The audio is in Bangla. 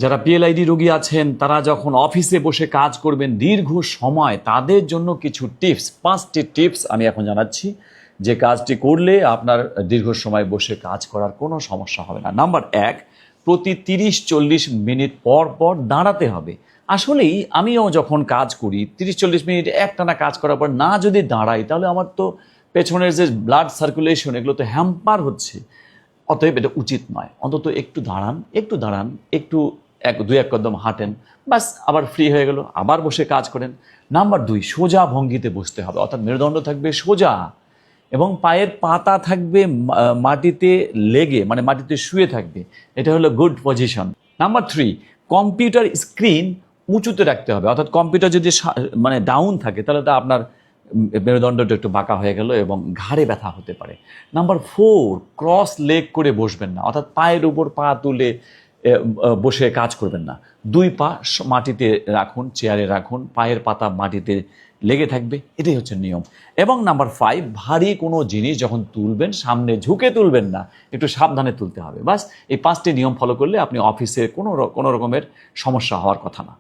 যারা পিএলআইডি রোগী আছেন তারা যখন অফিসে বসে কাজ করবেন দীর্ঘ সময়, তাদের জন্য কিছু টিপস, 5টি টিপস আমি এখন জানাচ্ছি, যে কাজটি করলে আপনার দীর্ঘ সময় বসে কাজ করার কোনো সমস্যা হবে না। নাম্বার 1, প্রতি 30-40 মিনিট পর পর দাঁড়াতে হবে। আসলেই আমিও যখন কাজ করি 30-40 মিনিট একটানা কাজ করার পর না যদি দাঁড়াই, তাহলে আমার তো পেছনের যে ব্লাড সার্কুলেশন এগুলো তো হ্যাম্পার হচ্ছে। অতএব এটা উচিত নয়। অন্তত একটু দাঁড়ান, একটু 2-1 কদম হাঁটেন, বাস আবার ফ্রি হয়ে গেল, আবার বসে কাজ করেন। নাম্বার 2, সোজা ভঙ্গিতে বসতে হবে, অর্থাৎ মেরুদণ্ড থাকবে সোজা এবং পায়ের পাতা থাকবে মাটিতে লেগে, মানে মাটিতে শুয়ে থাকবে। এটা হলো good position. Number 3, computer screen উঁচুতে রাখতে হবে, অর্থাৎ কম্পিউটার যদি মানে ডাউন থাকে তাহলে তা আপনার মেরুদণ্ডটা একটু বাঁকা হয়ে গেল এবং ঘাড়ে ব্যথা হতে পারে। নাম্বার 4, ক্রস লেগ করে বসবেন না, অর্থাৎ পায়ের উপর পা তুলে বসে কাজ করবেন না। 2 পা মাটিতে রাখুন, চেয়ারে রাখুন, পায়ের পাতা মাটিতে লেগে থাকবে, এটাই হচ্ছে নিয়ম। এবং নাম্বার 5, ভারী কোনো জিনিস যখন তুলবেন সামনে ঝুঁকে তুলবেন না, একটু সাবধানে তুলতে হবে। বাস এই 5টি নিয়ম ফলো করলে আপনি অফিসে কোনো রকমের সমস্যা হওয়ার কথা না।